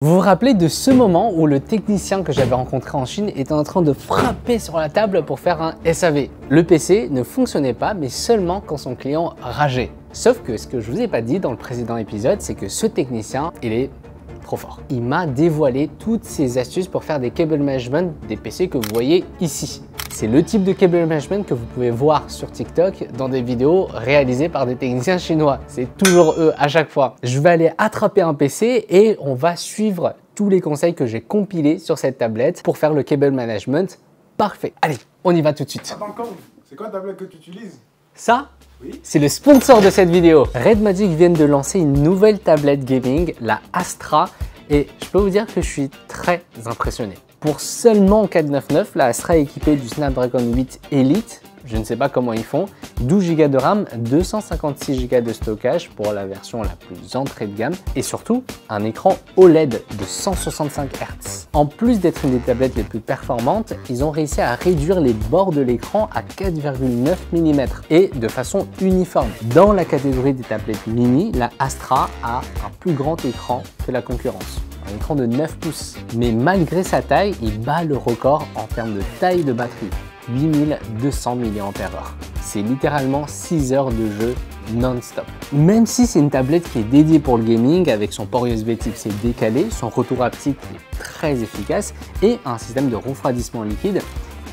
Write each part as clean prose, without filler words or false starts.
Vous vous rappelez de ce moment où le technicien que j'avais rencontré en Chine était en train de frapper sur la table pour faire un SAV. Le PC ne fonctionnait pas, mais seulement quand son client rageait. Sauf que ce que je vous ai pas dit dans le précédent épisode, c'est que ce technicien, il est trop fort. Il m'a dévoilé toutes ses astuces pour faire des cable management des PC que vous voyez ici. C'est le type de cable management que vous pouvez voir sur TikTok dans des vidéos réalisées par des techniciens chinois. C'est toujours eux à chaque fois. Je vais aller attraper un PC et on va suivre tous les conseils que j'ai compilés sur cette tablette pour faire le cable management parfait. Allez, on y va tout de suite. Attends, c'est quoi la tablette que tu utilises? Ça, oui, c'est le sponsor de cette vidéo. Red Magic vient de lancer une nouvelle tablette gaming, la Astra, et je peux vous dire que je suis très impressionné. Pour seulement 499, la Astra est équipée du Snapdragon 8 Elite, je ne sais pas comment ils font, 12 Go de RAM, 256 Go de stockage pour la version la plus entrée de gamme et surtout un écran OLED de 165 Hz. En plus d'être une des tablettes les plus performantes, ils ont réussi à réduire les bords de l'écran à 4,9 mm et de façon uniforme. Dans la catégorie des tablettes mini, la Astra a un plus grand écran que la concurrence. Un écran de 9 pouces. Mais malgré sa taille, il bat le record en termes de taille de batterie, 8200 mAh. C'est littéralement 6 heures de jeu non-stop. Même si c'est une tablette qui est dédiée pour le gaming, avec son port USB Type-C décalé, son retour haptique est très efficace et un système de refroidissement liquide,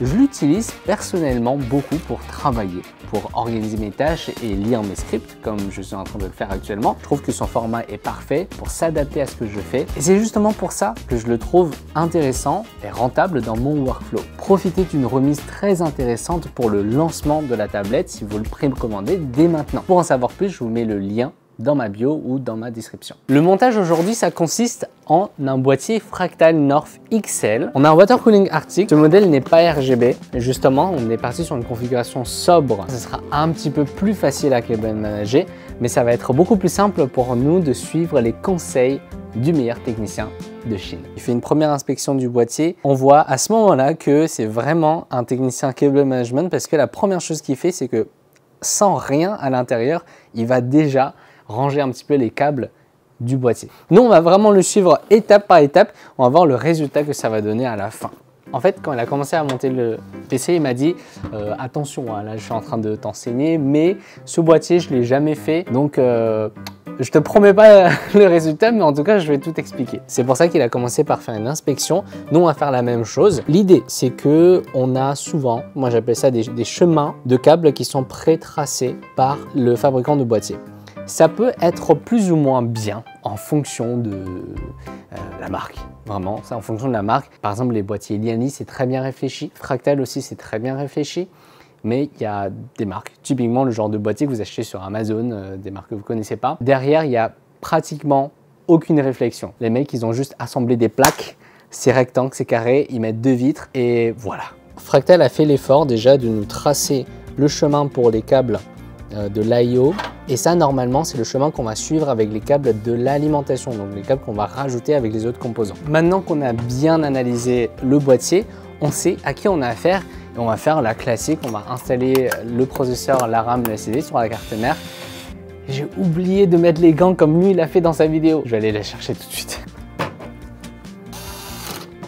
je l'utilise personnellement beaucoup pour travailler, pour organiser mes tâches et lire mes scripts comme je suis en train de le faire actuellement. Je trouve que son format est parfait pour s'adapter à ce que je fais et c'est justement pour ça que je le trouve intéressant et rentable dans mon workflow. Profitez d'une remise très intéressante pour le lancement de la tablette si vous le précommandez dès maintenant. Pour en savoir plus, je vous mets le lien dans ma bio ou dans ma description. Le montage aujourd'hui, ça consiste en un boîtier Fractal North XL. On a un water cooling Arctic. Ce modèle n'est pas RGB. Et justement, on est parti sur une configuration sobre. Ce sera un petit peu plus facile à cable manager, mais ça va être beaucoup plus simple pour nous de suivre les conseils du meilleur technicien de Chine. Il fait une première inspection du boîtier. On voit à ce moment-là que c'est vraiment un technicien cable management parce que la première chose qu'il fait, c'est que sans rien à l'intérieur, il va déjà ranger un petit peu les câbles du boîtier. Nous, on va vraiment le suivre étape par étape. On va voir le résultat que ça va donner à la fin. En fait, quand il a commencé à monter le PC, il m'a dit attention, hein, là je suis en train de t'enseigner, mais ce boîtier, je ne l'ai jamais fait. Donc, je te promets pas le résultat, mais en tout cas, je vais tout expliquer. C'est pour ça qu'il a commencé par faire une inspection. Nous, on va faire la même chose. L'idée, c'est que on a souvent, moi j'appelle ça des chemins de câbles qui sont pré-tracés par le fabricant de boîtier. Ça peut être plus ou moins bien en fonction de la marque. Vraiment, c'est en fonction de la marque. Par exemple, les boîtiers Lianli, c'est très bien réfléchi. Fractal aussi, c'est très bien réfléchi. Mais il y a des marques, typiquement le genre de boîtier que vous achetez sur Amazon, des marques que vous ne connaissez pas. Derrière, il y a pratiquement aucune réflexion. Les mecs, ils ont juste assemblé des plaques. C'est rectangle, c'est carré, ils mettent deux vitres et voilà. Fractal a fait l'effort déjà de nous tracer le chemin pour les câbles de l'IO et ça normalement c'est le chemin qu'on va suivre avec les câbles de l'alimentation, donc les câbles qu'on va rajouter avec les autres composants. Maintenant qu'on a bien analysé le boîtier, on sait à qui on a affaire et on va faire la classique, on va installer le processeur, la RAM, le SSD sur la carte mère. J'ai oublié de mettre les gants comme lui il a fait dans sa vidéo, je vais aller les chercher tout de suite.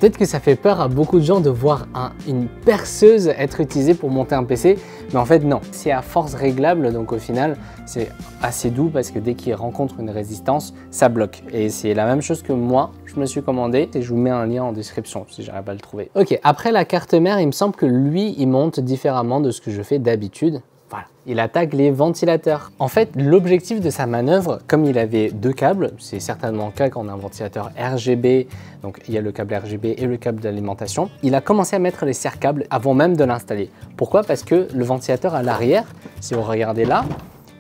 Peut-être que ça fait peur à beaucoup de gens de voir une perceuse être utilisée pour monter un PC, mais en fait non. C'est à force réglable, donc au final, c'est assez doux parce que dès qu'il rencontre une résistance, ça bloque. Et c'est la même chose que moi, je me suis commandé et je vous mets un lien en description si j'arrive pas à le trouver. Ok, après la carte mère, il me semble que lui, il monte différemment de ce que je fais d'habitude. Voilà, il attaque les ventilateurs. En fait, l'objectif de sa manœuvre, comme il avait deux câbles, c'est certainement le cas quand on a un ventilateur RGB, donc il y a le câble RGB et le câble d'alimentation, il a commencé à mettre les serre-câbles avant même de l'installer. Pourquoi? Parce que le ventilateur à l'arrière, si vous regardez là,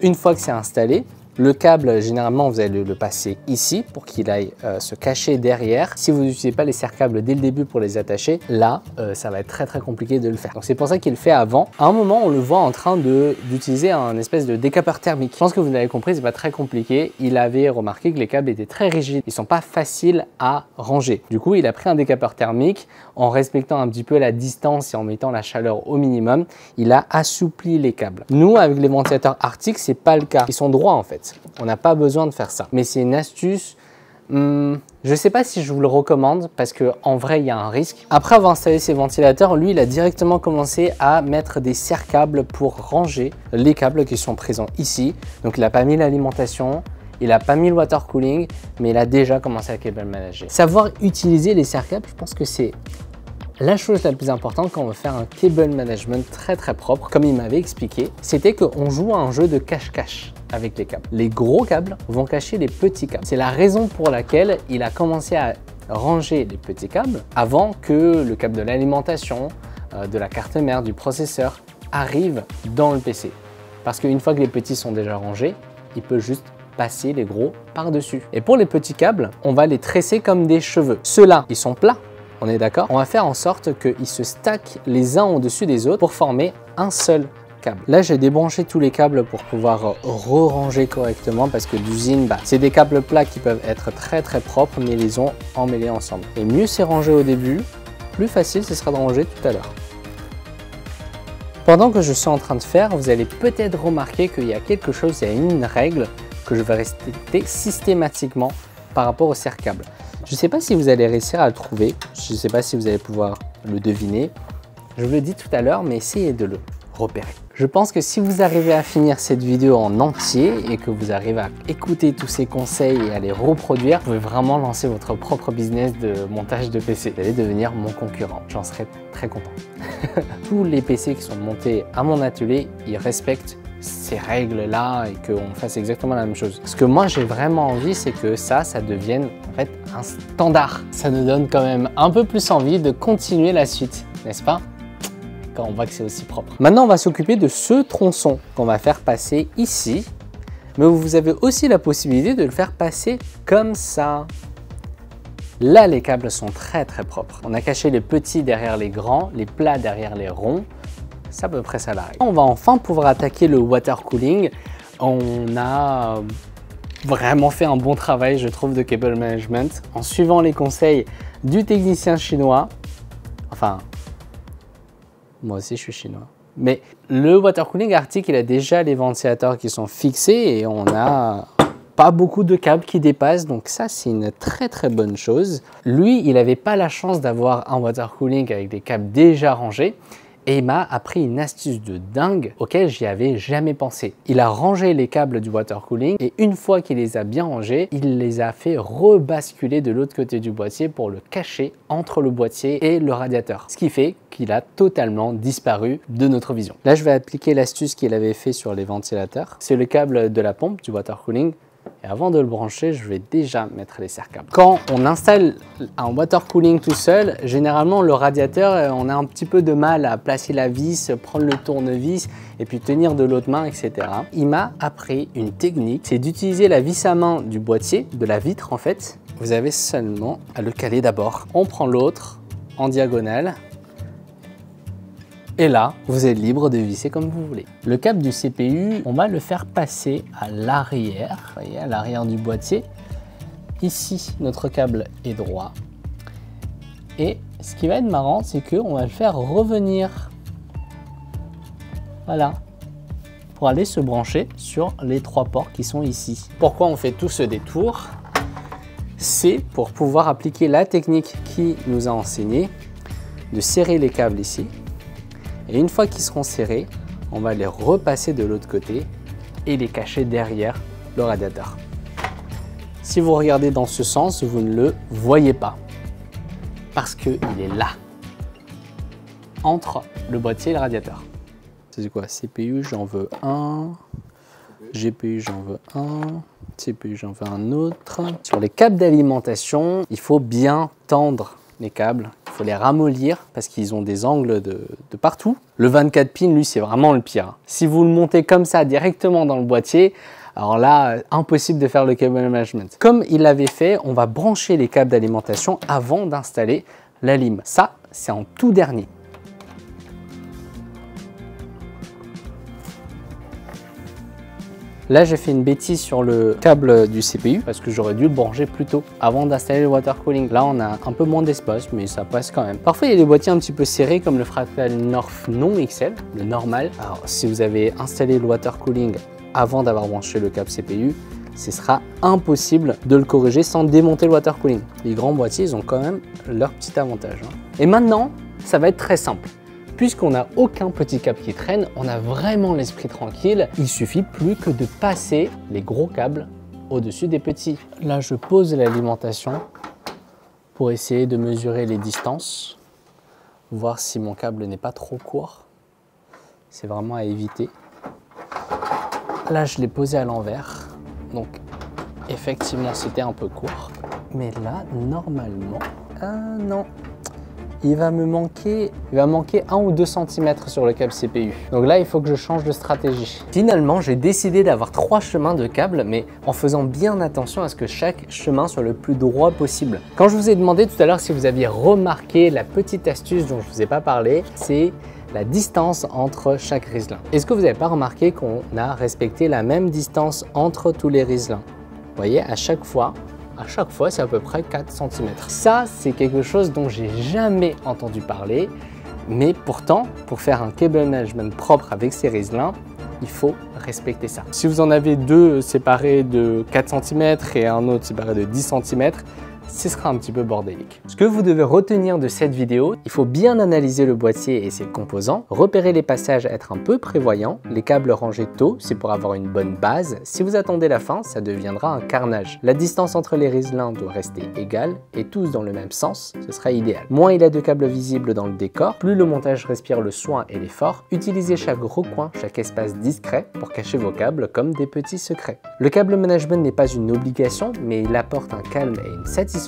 une fois que c'est installé, le câble, généralement, vous allez le passer ici pour qu'il aille se cacher derrière. Si vous n'utilisez pas les serre-câbles dès le début pour les attacher, là, ça va être très compliqué de le faire. Donc c'est pour ça qu'il le fait avant. À un moment, on le voit en train d'utiliser un espèce de décapeur thermique. Je pense que vous l'avez compris, c'est pas très compliqué. Il avait remarqué que les câbles étaient très rigides. Ils sont pas faciles à ranger. Du coup, il a pris un décapeur thermique en respectant un petit peu la distance et en mettant la chaleur au minimum. Il a assoupli les câbles. Nous, avec les ventilateurs Arctic, c'est pas le cas. Ils sont droits en fait. On n'a pas besoin de faire ça. Mais c'est une astuce Je sais pas si je vous le recommande parce qu'en vrai il y a un risque. Après avoir installé ces ventilateurs, lui il a directement commencé à mettre des serre-câbles pour ranger les câbles qui sont présents ici. Donc il n'a pas mis l'alimentation, il n'a pas mis le water cooling, mais il a déjà commencé à cable manager. Savoir utiliser les serre-câbles, je pense que c'est la chose la plus importante quand on veut faire un cable management très propre, comme il m'avait expliqué, c'était qu'on joue à un jeu de cache-cache avec les câbles. Les gros câbles vont cacher les petits câbles. C'est la raison pour laquelle il a commencé à ranger les petits câbles avant que le câble de l'alimentation, de la carte mère, du processeur arrive dans le PC. Parce qu'une fois que les petits sont déjà rangés, il peut juste passer les gros par-dessus. Et pour les petits câbles, on va les tresser comme des cheveux. Ceux-là, ils sont plats. On est d'accord? On va faire en sorte qu'ils se stackent les uns au-dessus des autres pour former un seul câble. Là, j'ai débranché tous les câbles pour pouvoir re-ranger correctement parce que d'usine, c'est des câbles plats qui peuvent être très propres, mais ils les ont emmêlés ensemble. Et mieux c'est rangé au début, plus facile ce sera de ranger tout à l'heure. Pendant que je suis en train de faire, vous allez peut-être remarquer qu'il y a quelque chose, il y a une règle que je vais respecter systématiquement par rapport au serre-câble. Je ne sais pas si vous allez réussir à le trouver, je ne sais pas si vous allez pouvoir le deviner. Je vous le dis tout à l'heure, mais essayez de le repérer. Je pense que si vous arrivez à finir cette vidéo en entier et que vous arrivez à écouter tous ces conseils et à les reproduire, vous pouvez vraiment lancer votre propre business de montage de PC. Vous allez devenir mon concurrent. J'en serais très content. Tous les PC qui sont montés à mon atelier, ils respectent ces règles-là et qu'on fasse exactement la même chose. Ce que moi j'ai vraiment envie, c'est que ça devienne en fait un standard. Ça nous donne quand même un peu plus envie de continuer la suite, n'est-ce pas? Quand on voit que c'est aussi propre. Maintenant, on va s'occuper de ce tronçon qu'on va faire passer ici, mais vous avez aussi la possibilité de le faire passer comme ça. Là, les câbles sont très propres. On a caché les petits derrière les grands, les plats derrière les ronds. C'est à peu près ça la règle. On va enfin pouvoir attaquer le water cooling. On a vraiment fait un bon travail, je trouve, de cable management en suivant les conseils du technicien chinois. Enfin, moi aussi je suis chinois. Mais le water cooling Arctic, il a déjà les ventilateurs qui sont fixés et on n'a pas beaucoup de câbles qui dépassent, donc ça c'est une très bonne chose. Lui, il n'avait pas la chance d'avoir un water cooling avec des câbles déjà rangés. Et il m'a appris une astuce de dingue auquel j'y avais jamais pensé. Il a rangé les câbles du water cooling et une fois qu'il les a bien rangés, il les a fait rebasculer de l'autre côté du boîtier pour le cacher entre le boîtier et le radiateur. Ce qui fait qu'il a totalement disparu de notre vision. Là, je vais appliquer l'astuce qu'il avait fait sur les ventilateurs. C'est le câble de la pompe du water cooling. Et avant de le brancher, je vais déjà mettre les serre-câbles. Quand on installe un water cooling tout seul, généralement le radiateur, on a un petit peu de mal à placer la vis, prendre le tournevis et puis tenir de l'autre main, etc. Il m'a appris une technique, c'est d'utiliser la vis à main du boîtier, de la vitre en fait. Vous avez seulement à le caler d'abord. On prend l'autre en diagonale. Et là, vous êtes libre de visser comme vous voulez. Le câble du CPU, on va le faire passer à l'arrière, vous voyez, à l'arrière du boîtier. Ici, notre câble est droit. Et ce qui va être marrant, c'est qu'on va le faire revenir, voilà, pour aller se brancher sur les 3 ports qui sont ici. Pourquoi on fait tout ce détour? C'est pour pouvoir appliquer la technique qui nous a enseigné de serrer les câbles ici. Et une fois qu'ils seront serrés, on va les repasser de l'autre côté et les cacher derrière le radiateur. Si vous regardez dans ce sens, vous ne le voyez pas parce qu'il est là, entre le boîtier et le radiateur. C'est quoi? CPU, j'en veux un. GPU, j'en veux un. CPU, j'en veux un autre. Sur les câbles d'alimentation, il faut bien tendre les câbles. Il faut les ramollir parce qu'ils ont des angles de partout. Le 24 pins, lui, c'est vraiment le pire. Si vous le montez comme ça directement dans le boîtier, alors là, impossible de faire le cable management. Comme il l'avait fait, on va brancher les câbles d'alimentation avant d'installer la lime. Ça, c'est en tout dernier. Là, j'ai fait une bêtise sur le câble du CPU parce que j'aurais dû le brancher plus tôt avant d'installer le water cooling. Là, on a un peu moins d'espace, mais ça passe quand même. Parfois, il y a des boîtiers un petit peu serrés comme le Fractal North non XL, le normal. Alors, si vous avez installé le water cooling avant d'avoir branché le câble CPU, ce sera impossible de le corriger sans démonter le water cooling. Les grands boîtiers, ils ont quand même leur petit avantage. Et maintenant, ça va être très simple. Puisqu'on n'a aucun petit câble qui traîne, on a vraiment l'esprit tranquille. Il suffit plus que de passer les gros câbles au-dessus des petits. Là, je pose l'alimentation pour essayer de mesurer les distances, voir si mon câble n'est pas trop court. C'est vraiment à éviter. Là, je l'ai posé à l'envers, donc effectivement, c'était un peu court. Mais là, normalement, non. Il va manquer 1 ou 2 cm sur le câble CPU. Donc là, il faut que je change de stratégie. Finalement, j'ai décidé d'avoir 3 chemins de câble, mais en faisant bien attention à ce que chaque chemin soit le plus droit possible. Quand je vous ai demandé tout à l'heure si vous aviez remarqué la petite astuce dont je ne vous ai pas parlé, c'est la distance entre chaque riselin. Est-ce que vous n'avez pas remarqué qu'on a respecté la même distance entre tous les riselins? Vous voyez, à chaque fois, c'est à peu près 4 cm. Ça, c'est quelque chose dont j'ai jamais entendu parler, mais pourtant, pour faire un cable management propre avec ces riselins, il faut respecter ça. Si vous en avez 2 séparés de 4 cm et un autre séparé de 10 cm, ce sera un petit peu bordélique. Ce que vous devez retenir de cette vidéo, il faut bien analyser le boîtier et ses composants, repérer les passages, être un peu prévoyant, les câbles rangés tôt, c'est pour avoir une bonne base. Si vous attendez la fin, ça deviendra un carnage. La distance entre les riselins doit rester égale et tous dans le même sens, ce sera idéal. Moins il a de câbles visibles dans le décor, plus le montage respire le soin et l'effort. Utilisez chaque recoin, chaque espace discret pour cacher vos câbles comme des petits secrets. Le câble management n'est pas une obligation, mais il apporte un calme et une satisfaction.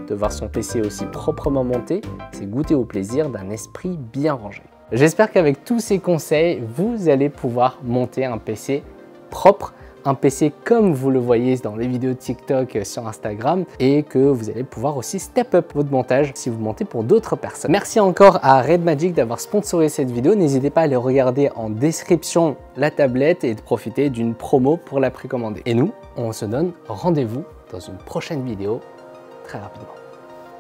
De voir son PC aussi proprement monté, c'est goûter au plaisir d'un esprit bien rangé. J'espère qu'avec tous ces conseils, vous allez pouvoir monter un PC propre, un PC comme vous le voyez dans les vidéos TikTok sur Instagram et que vous allez pouvoir aussi step up votre montage si vous montez pour d'autres personnes. Merci encore à Red Magic d'avoir sponsorisé cette vidéo. N'hésitez pas à aller regarder en description la tablette et de profiter d'une promo pour la précommander. Et nous, on se donne rendez-vous dans une prochaine vidéo très rapidement.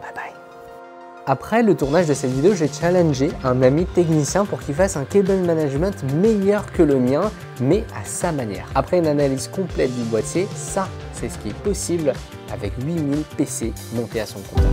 Bye bye. Après le tournage de cette vidéo, j'ai challengé un ami technicien pour qu'il fasse un cable management meilleur que le mien, mais à sa manière. Après une analyse complète du boîtier, ça, c'est ce qui est possible avec 8000 PC montés à son compteur.